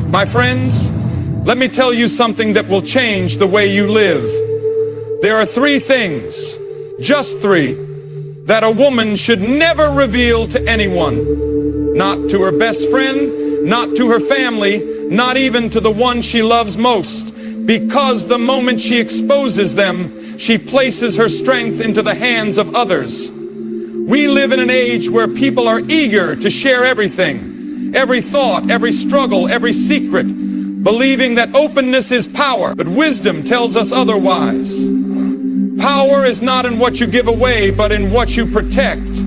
My friends, let me tell you something that will change the way you live. There are 3 things, just 3, that a woman should never reveal to anyone. Not to her best friend, not to her family, not even to the one she loves most. Because the moment she exposes them, she places her strength into the hands of others. We live in an age where people are eager to share everything, every thought, every struggle, every secret, believing that openness is power, but wisdom tells us otherwise. Power is not in what you give away, but in what you protect.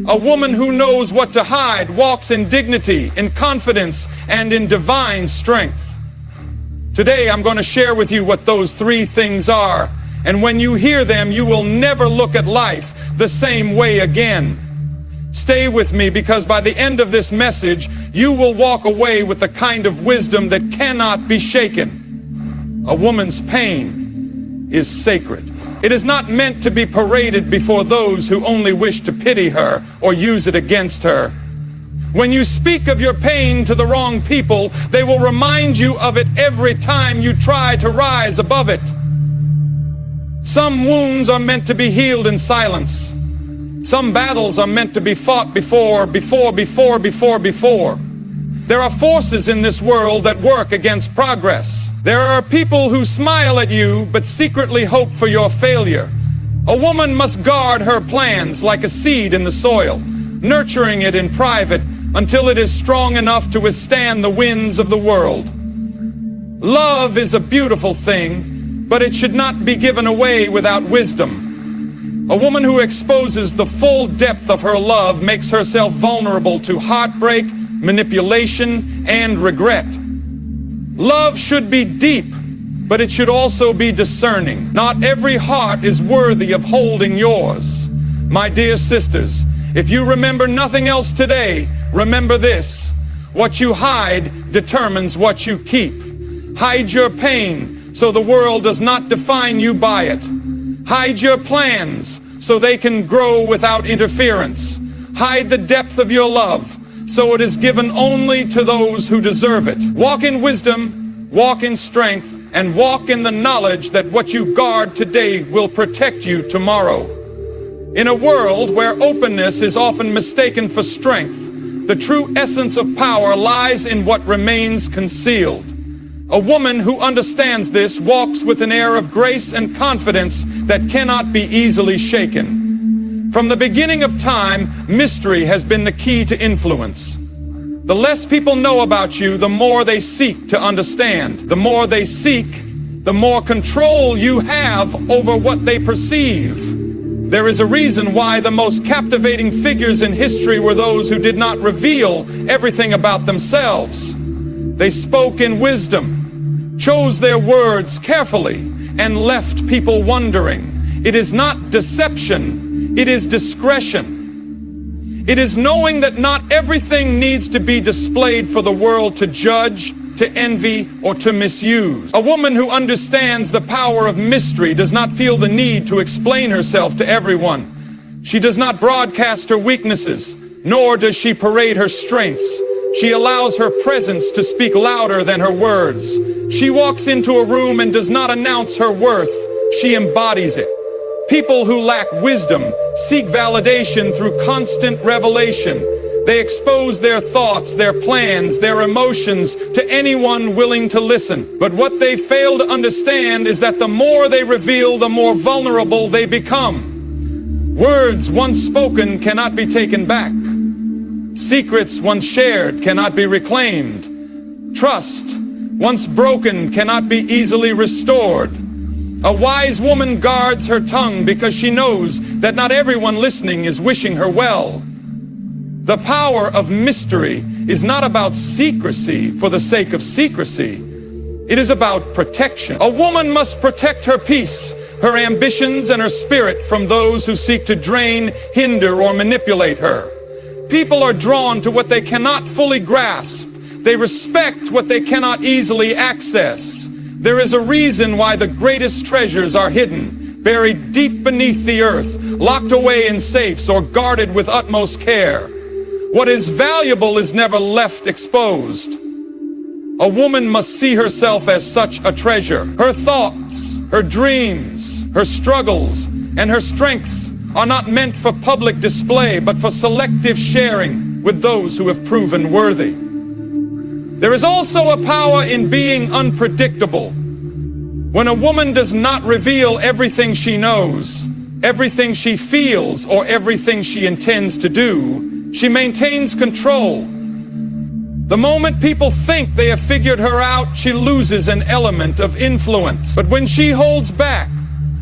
A woman who knows what to hide walks in dignity, in confidence, and in divine strength. Today, I'm going to share with you what those 3 things are. And when you hear them, you will never look at life the same way again. Stay with me, because by the end of this message, you will walk away with the kind of wisdom that cannot be shaken. A woman's pain is sacred. It is not meant to be paraded before those who only wish to pity her or use it against her. When you speak of your pain to the wrong people, they will remind you of it every time you try to rise above it. Some wounds are meant to be healed in silence. Some battles are meant to be fought before. There are forces in this world that work against progress. There are people who smile at you but secretly hope for your failure. A woman must guard her plans like a seed in the soil, nurturing it in private until it is strong enough to withstand the winds of the world. Love is a beautiful thing, but it should not be given away without wisdom. A woman who exposes the full depth of her love makes herself vulnerable to heartbreak, manipulation, and regret. Love should be deep, but it should also be discerning. Not every heart is worthy of holding yours. My dear sisters, if you remember nothing else today, remember this: what you hide determines what you keep. Hide your pain so the world does not define you by it. Hide your plans so they can grow without interference. Hide the depth of your love so it is given only to those who deserve it. Walk in wisdom, walk in strength, and walk in the knowledge that what you guard today will protect you tomorrow. In a world where openness is often mistaken for strength, the true essence of power lies in what remains concealed. A woman who understands this walks with an air of grace and confidence that cannot be easily shaken. From the beginning of time, mystery has been the key to influence. The less people know about you, the more they seek to understand. The more they seek, the more control you have over what they perceive. There is a reason why the most captivating figures in history were those who did not reveal everything about themselves. They spoke in wisdom, chose their words carefully, and left people wondering. It is not deception, it is discretion. It is knowing that not everything needs to be displayed for the world to judge, to envy, or to misuse. A woman who understands the power of mystery does not feel the need to explain herself to everyone. She does not broadcast her weaknesses, nor does she parade her strengths. She allows her presence to speak louder than her words. She walks into a room and does not announce her worth. She embodies it. People who lack wisdom seek validation through constant revelation. They expose their thoughts, their plans, their emotions to anyone willing to listen. But what they fail to understand is that the more they reveal, the more vulnerable they become. Words once spoken cannot be taken back. Secrets once shared cannot be reclaimed. Trust once broken cannot be easily restored. A wise woman guards her tongue because she knows that not everyone listening is wishing her well. The power of mystery is not about secrecy for the sake of secrecy. It is about protection. A woman must protect her peace, her ambitions, and her spirit from those who seek to drain, hinder, or manipulate her. People are drawn to what they cannot fully grasp. They respect what they cannot easily access. There is a reason why the greatest treasures are hidden, buried deep beneath the earth, locked away in safes, or guarded with utmost care. What is valuable is never left exposed. A woman must see herself as such a treasure. Her thoughts, her dreams, her struggles, and her strengths are not meant for public display, but for selective sharing with those who have proven worthy. There is also a power in being unpredictable. When a woman does not reveal everything she knows, everything she feels, or everything she intends to do, she maintains control. The moment people think they have figured her out, she loses an element of influence. But when she holds back,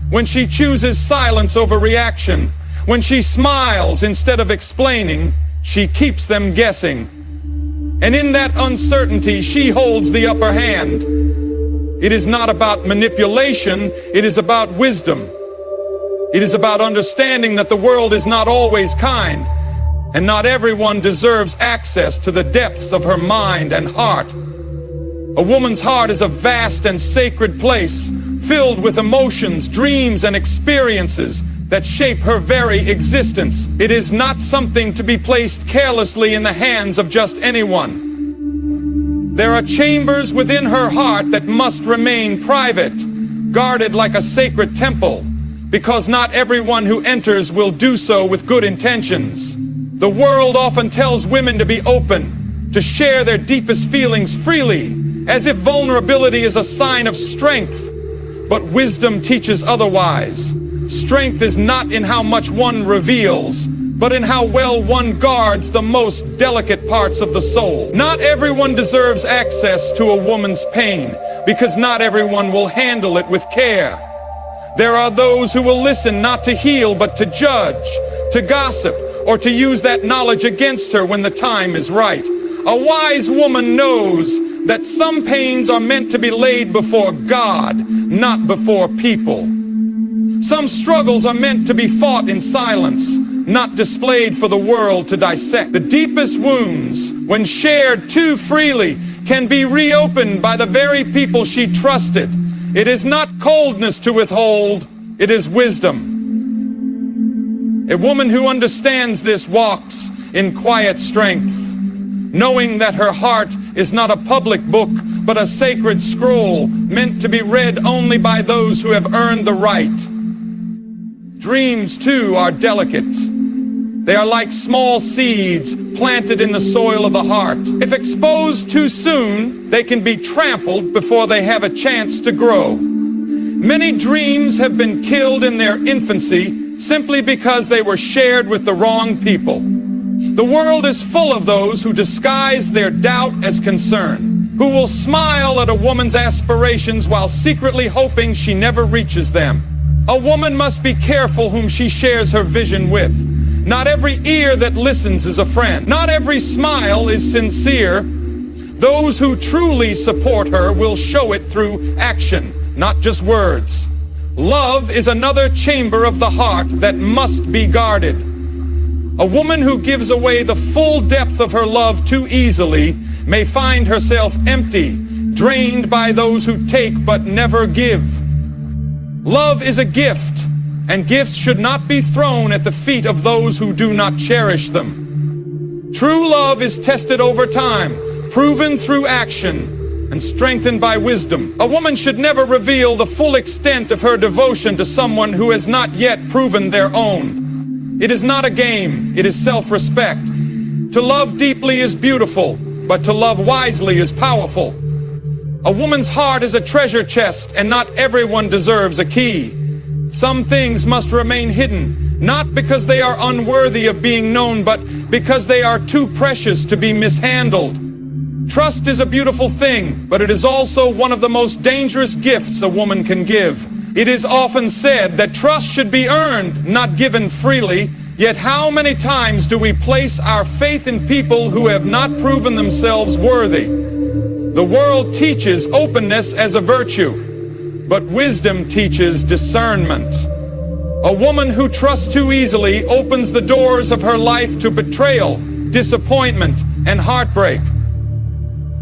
when she chooses silence over reaction, when she smiles instead of explaining, she keeps them guessing. And in that uncertainty, she holds the upper hand. It is not about manipulation, it is about wisdom. It is about understanding that the world is not always kind, and not everyone deserves access to the depths of her mind and heart. A woman's heart is a vast and sacred place, filled with emotions, dreams, and experiences that shape her very existence. It is not something to be placed carelessly in the hands of just anyone. There are chambers within her heart that must remain private, guarded like a sacred temple, because not everyone who enters will do so with good intentions. The world often tells women to be open, to share their deepest feelings freely, as if vulnerability is a sign of strength. But wisdom teaches otherwise. Strength is not in how much one reveals, but in how well one guards the most delicate parts of the soul. Not everyone deserves access to a woman's pain, because not everyone will handle it with care. There are those who will listen not to heal, but to judge, to gossip, or to use that knowledge against her when the time is right. A wise woman knows that some pains are meant to be laid before God, not before people. Some struggles are meant to be fought in silence, not displayed for the world to dissect. The deepest wounds, when shared too freely, can be reopened by the very people she trusted. It is not coldness to withhold, it is wisdom. A woman who understands this walks in quiet strength, knowing that her heart is not a public book, but a sacred scroll meant to be read only by those who have earned the right. Dreams, too, are delicate. They are like small seeds planted in the soil of the heart. If exposed too soon, they can be trampled before they have a chance to grow. Many dreams have been killed in their infancy simply because they were shared with the wrong people. The world is full of those who disguise their doubt as concern, who will smile at a woman's aspirations while secretly hoping she never reaches them. A woman must be careful whom she shares her vision with. Not every ear that listens is a friend. Not every smile is sincere. Those who truly support her will show it through action, not just words. Love is another chamber of the heart that must be guarded. A woman who gives away the full depth of her love too easily may find herself empty, drained by those who take but never give. Love is a gift, and gifts should not be thrown at the feet of those who do not cherish them. True love is tested over time, proven through action, and strengthened by wisdom. A woman should never reveal the full extent of her devotion to someone who has not yet proven their own. It is not a game, it is self-respect. To love deeply is beautiful, but to love wisely is powerful. A woman's heart is a treasure chest, and not everyone deserves a key. Some things must remain hidden, not because they are unworthy of being known, but because they are too precious to be mishandled. Trust is a beautiful thing, but it is also one of the most dangerous gifts a woman can give. It is often said that trust should be earned, not given freely. Yet how many times do we place our faith in people who have not proven themselves worthy? The world teaches openness as a virtue, but wisdom teaches discernment. A woman who trusts too easily opens the doors of her life to betrayal, disappointment, and heartbreak.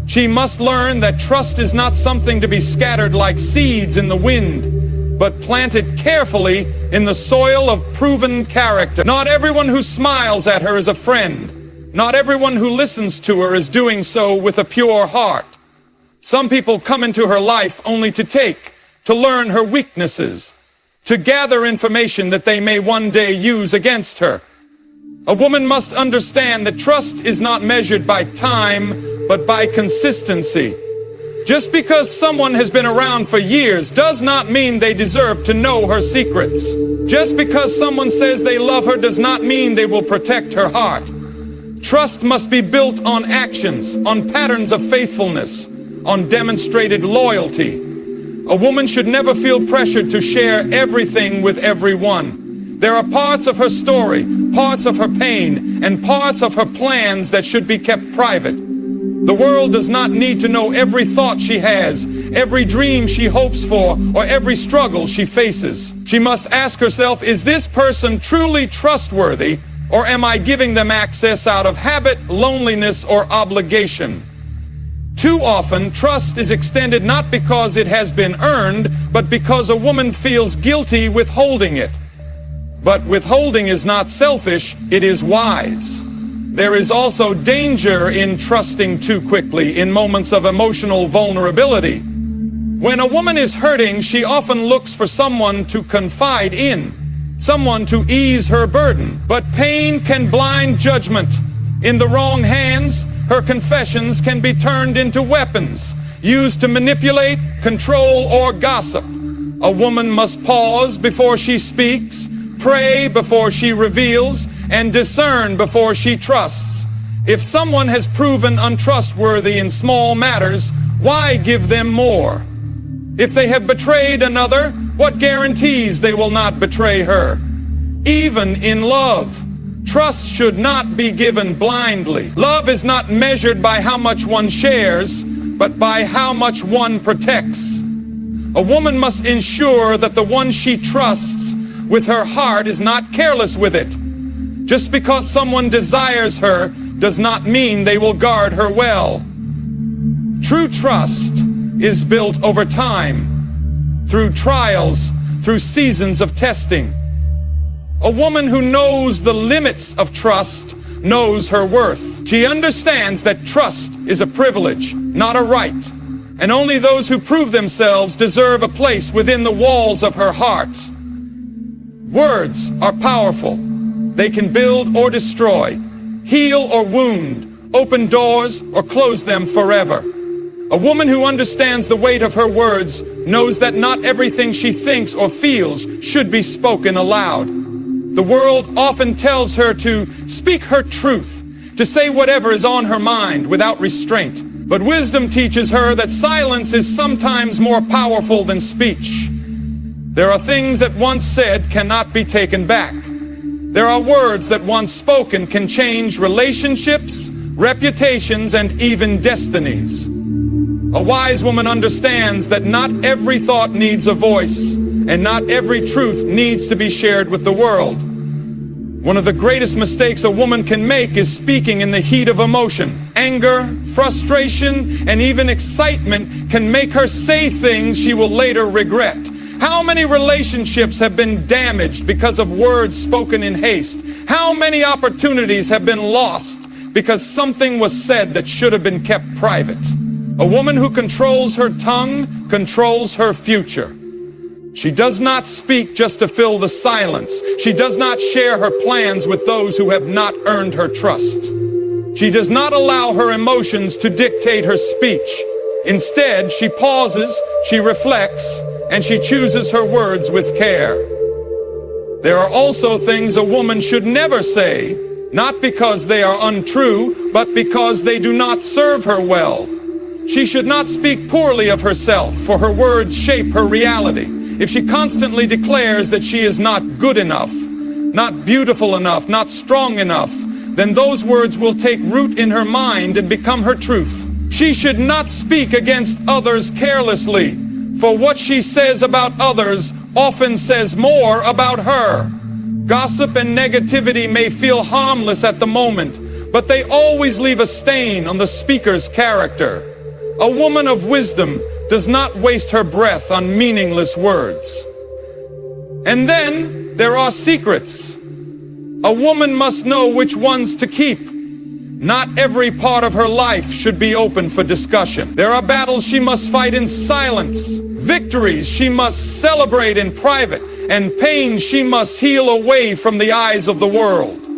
She must learn that trust is not something to be scattered like seeds in the wind, but planted carefully in the soil of proven character. Not everyone who smiles at her is a friend. Not everyone who listens to her is doing so with a pure heart. Some people come into her life only to take, to learn her weaknesses, to gather information that they may one day use against her. A woman must understand that trust is not measured by time, but by consistency. Just because someone has been around for years does not mean they deserve to know her secrets. Just because someone says they love her does not mean they will protect her heart. Trust must be built on actions, on patterns of faithfulness, on demonstrated loyalty. A woman should never feel pressured to share everything with everyone. There are parts of her story, parts of her pain, and parts of her plans that should be kept private. The world does not need to know every thought she has, every dream she hopes for, or every struggle she faces. She must ask herself, is this person truly trustworthy, or am I giving them access out of habit, loneliness, or obligation? Too often, trust is extended not because it has been earned, but because a woman feels guilty withholding it. But withholding is not selfish, it is wise. There is also danger in trusting too quickly in moments of emotional vulnerability. When a woman is hurting, she often looks for someone to confide in, someone to ease her burden. But pain can blind judgment. In the wrong hands, her confessions can be turned into weapons, used to manipulate, control, or gossip. A woman must pause before she speaks, pray before she reveals, and discern before she trusts. If someone has proven untrustworthy in small matters, why give them more? If they have betrayed another, what guarantees they will not betray her? Even in love, trust should not be given blindly. Love is not measured by how much one shares, but by how much one protects. A woman must ensure that the one she trusts with her heart is not careless with it. Just because someone desires her does not mean they will guard her well. True trust is built over time, through trials, through seasons of testing. A woman who knows the limits of trust knows her worth. She understands that trust is a privilege, not a right, and only those who prove themselves deserve a place within the walls of her heart. Words are powerful. They can build or destroy, heal or wound, open doors or close them forever. A woman who understands the weight of her words knows that not everything she thinks or feels should be spoken aloud. The world often tells her to speak her truth, to say whatever is on her mind without restraint. But wisdom teaches her that silence is sometimes more powerful than speech. There are things that once said cannot be taken back. There are words that once spoken can change relationships, reputations, and even destinies. A wise woman understands that not every thought needs a voice, and not every truth needs to be shared with the world. One of the greatest mistakes a woman can make is speaking in the heat of emotion. Anger, frustration, and even excitement can make her say things she will later regret. How many relationships have been damaged because of words spoken in haste? How many opportunities have been lost because something was said that should have been kept private? A woman who controls her tongue controls her future. She does not speak just to fill the silence. She does not share her plans with those who have not earned her trust. She does not allow her emotions to dictate her speech. Instead, she pauses, she reflects, and she chooses her words with care. There are also things a woman should never say, not because they are untrue, but because they do not serve her well. She should not speak poorly of herself, for her words shape her reality. If she constantly declares that she is not good enough, not beautiful enough, not strong enough, then those words will take root in her mind and become her truth. She should not speak against others carelessly, for what she says about others often says more about her. Gossip and negativity may feel harmless at the moment, but they always leave a stain on the speaker's character. A woman of wisdom does not waste her breath on meaningless words. And then there are secrets. A woman must know which ones to keep. Not every part of her life should be open for discussion. There are battles she must fight in silence, victories she must celebrate in private, and pains she must heal away from the eyes of the world.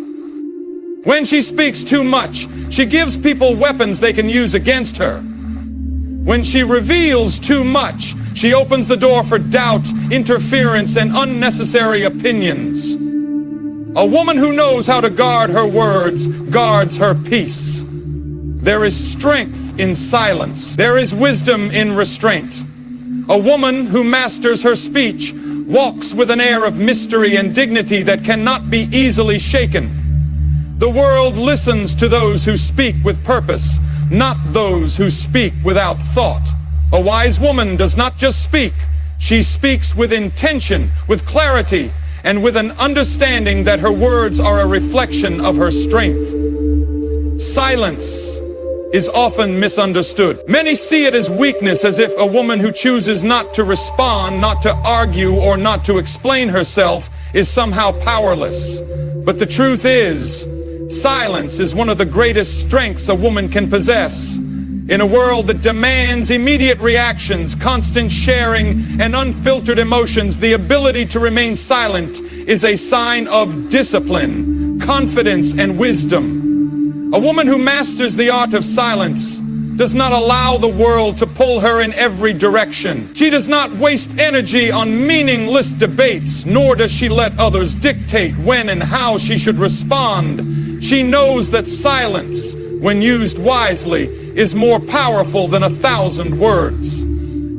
When she speaks too much, she gives people weapons they can use against her. When she reveals too much, she opens the door for doubt, interference, and unnecessary opinions. A woman who knows how to guard her words guards her peace. There is strength in silence. There is wisdom in restraint. A woman who masters her speech walks with an air of mystery and dignity that cannot be easily shaken. The world listens to those who speak with purpose, not those who speak without thought. A wise woman does not just speak, she speaks with intention, with clarity, and with an understanding that her words are a reflection of her strength. Silence is often misunderstood. Many see it as weakness, as if a woman who chooses not to respond, not to argue, or not to explain herself is somehow powerless. But the truth is, silence is one of the greatest strengths a woman can possess. In a world that demands immediate reactions, constant sharing, and unfiltered emotions, the ability to remain silent is a sign of discipline, confidence, and wisdom. A woman who masters the art of silence does not allow the world to pull her in every direction. She does not waste energy on meaningless debates, nor does she let others dictate when and how she should respond. She knows that silence, when used wisely, is more powerful than 1,000 words.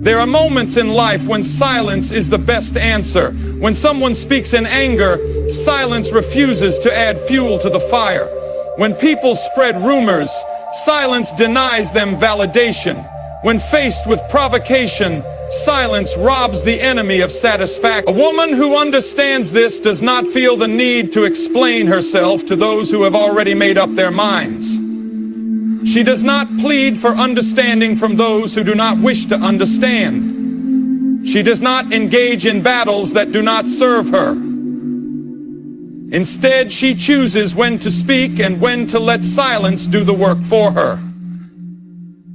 There are moments in life when silence is the best answer. When someone speaks in anger, silence refuses to add fuel to the fire. When people spread rumors, silence denies them validation. When faced with provocation, silence robs the enemy of satisfaction. A woman who understands this does not feel the need to explain herself to those who have already made up their minds. She does not plead for understanding from those who do not wish to understand. She does not engage in battles that do not serve her. Instead, she chooses when to speak and when to let silence do the work for her.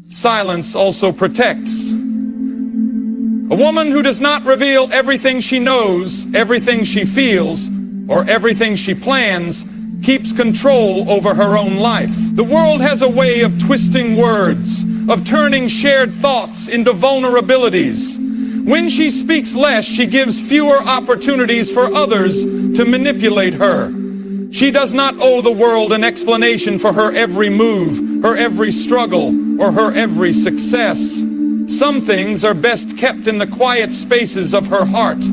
Silence also protects. A woman who does not reveal everything she knows, everything she feels, or everything she plans keeps control over her own life. The world has a way of twisting words, of turning shared thoughts into vulnerabilities. When she speaks less, she gives fewer opportunities for others to manipulate her. She does not owe the world an explanation for her every move, her every struggle, or her every success. Some things are best kept in the quiet spaces of her heart,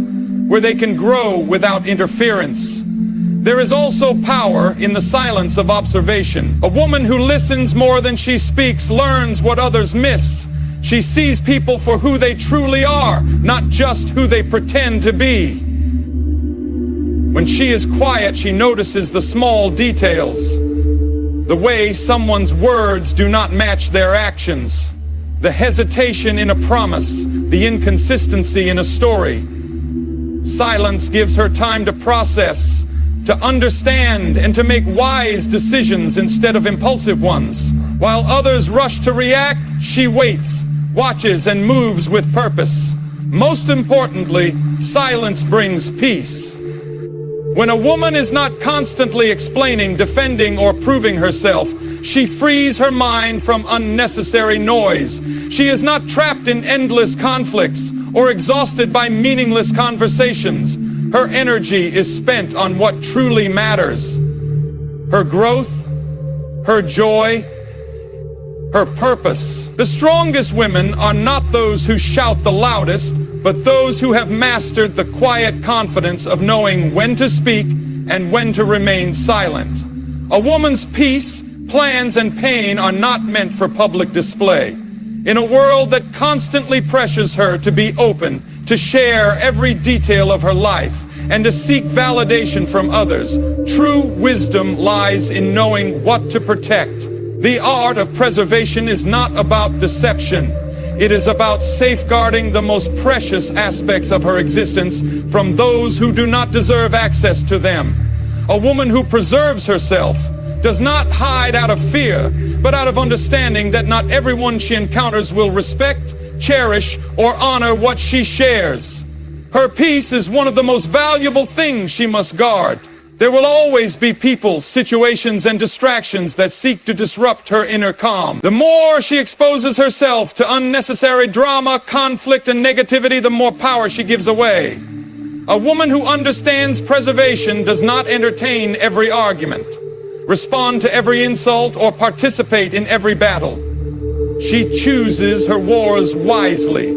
where they can grow without interference. There is also power in the silence of observation. A woman who listens more than she speaks learns what others miss. She sees people for who they truly are, not just who they pretend to be. When she is quiet, she notices the small details. The way someone's words do not match their actions. The hesitation in a promise, the inconsistency in a story. Silence gives her time to process, to understand, and to make wise decisions instead of impulsive ones. While others rush to react, she waits, watches, and moves with purpose. Most importantly, silence brings peace. When a woman is not constantly explaining, defending, or proving herself, she frees her mind from unnecessary noise. She is not trapped in endless conflicts or exhausted by meaningless conversations. Her energy is spent on what truly matters. Her growth, her joy, her purpose. The strongest women are not those who shout the loudest, but those who have mastered the quiet confidence of knowing when to speak and when to remain silent. A woman's peace, plans, and pain are not meant for public display. In a world that constantly pressures her to be open, to share every detail of her life, and to seek validation from others, true wisdom lies in knowing what to protect. The art of preservation is not about deception. It is about safeguarding the most precious aspects of her existence from those who do not deserve access to them. A woman who preserves herself does not hide out of fear, but out of understanding that not everyone she encounters will respect, cherish, or honor what she shares. Her peace is one of the most valuable things she must guard. There will always be people, situations, and distractions that seek to disrupt her inner calm. The more she exposes herself to unnecessary drama, conflict, and negativity, the more power she gives away. A woman who understands preservation does not entertain every argument, respond to every insult, or participate in every battle. She chooses her wars wisely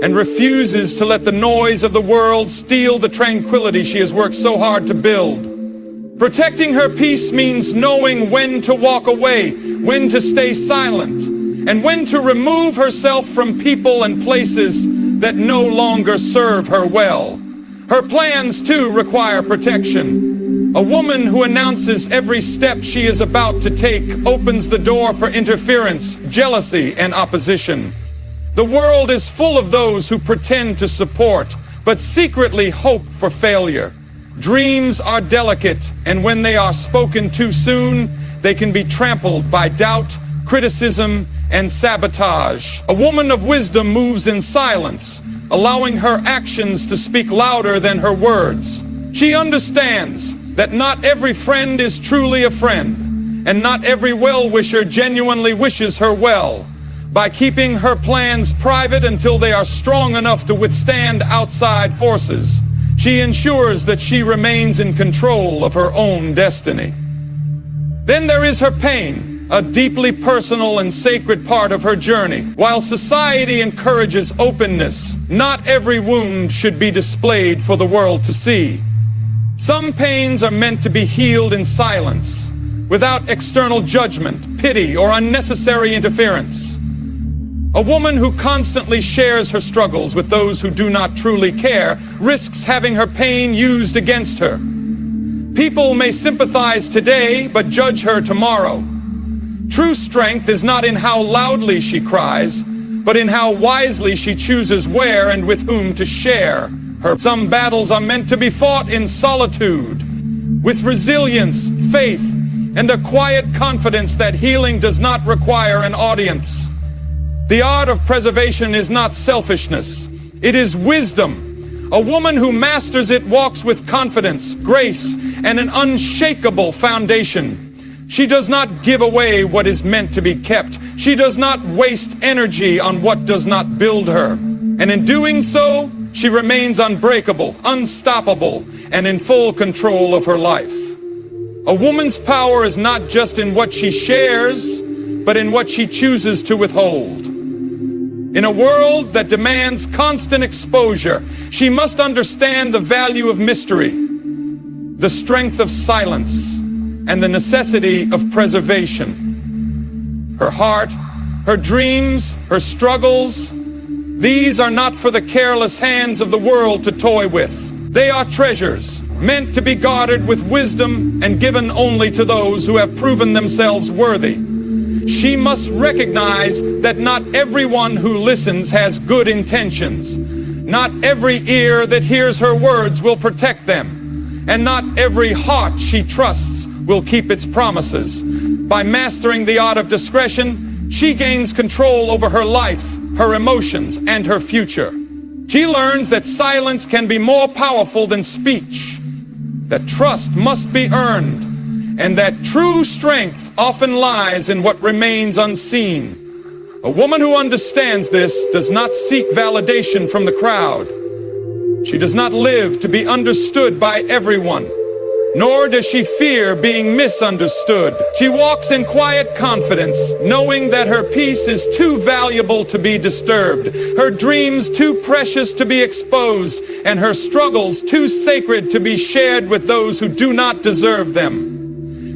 and refuses to let the noise of the world steal the tranquility she has worked so hard to build. Protecting her peace means knowing when to walk away, when to stay silent, and when to remove herself from people and places that no longer serve her well. Her plans, too, require protection. A woman who announces every step she is about to take opens the door for interference, jealousy, and opposition. The world is full of those who pretend to support, but secretly hope for failure. Dreams are delicate, and when they are spoken too soon, they can be trampled by doubt, criticism, and sabotage. A woman of wisdom moves in silence, allowing her actions to speak louder than her words. She understands that not every friend is truly a friend, and not every well-wisher genuinely wishes her well. By keeping her plans private until they are strong enough to withstand outside forces, she ensures that she remains in control of her own destiny. Then there is her pain, a deeply personal and sacred part of her journey. While society encourages openness, not every wound should be displayed for the world to see. Some pains are meant to be healed in silence, without external judgment, pity, or unnecessary interference. A woman who constantly shares her struggles with those who do not truly care risks having her pain used against her. People may sympathize today, but judge her tomorrow. True strength is not in how loudly she cries, but in how wisely she chooses where and with whom to share her. Some battles are meant to be fought in solitude, with resilience, faith, and a quiet confidence that healing does not require an audience. The art of preservation is not selfishness, it is wisdom. A woman who masters it walks with confidence, grace, and an unshakable foundation. She does not give away what is meant to be kept. She does not waste energy on what does not build her. And in doing so, she remains unbreakable, unstoppable, and in full control of her life. A woman's power is not just in what she shares, but in what she chooses to withhold. In a world that demands constant exposure, she must understand the value of mystery, the strength of silence, and the necessity of preservation. Her heart, her dreams, her struggles, these are not for the careless hands of the world to toy with. They are treasures, meant to be guarded with wisdom and given only to those who have proven themselves worthy. She must recognize that not everyone who listens has good intentions. Not every ear that hears her words will protect them. And not every heart she trusts will keep its promises. By mastering the art of discretion, she gains control over her life, her emotions, and her future. She learns that silence can be more powerful than speech, that trust must be earned, and that true strength often lies in what remains unseen. A woman who understands this does not seek validation from the crowd. She does not live to be understood by everyone, nor does she fear being misunderstood. She walks in quiet confidence, knowing that her peace is too valuable to be disturbed, her dreams too precious to be exposed, and her struggles too sacred to be shared with those who do not deserve them.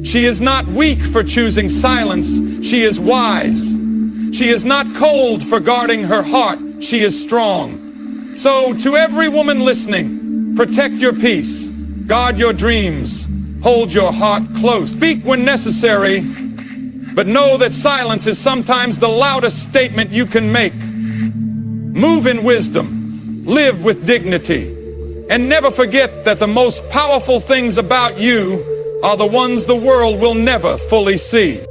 She is not weak for choosing silence. She is wise. She is not cold for guarding her heart. She is strong. So, to every woman listening, protect your peace, guard your dreams, hold your heart close. Speak when necessary, but know that silence is sometimes the loudest statement you can make. Move in wisdom, live with dignity, and never forget that the most powerful things about you are the ones the world will never fully see.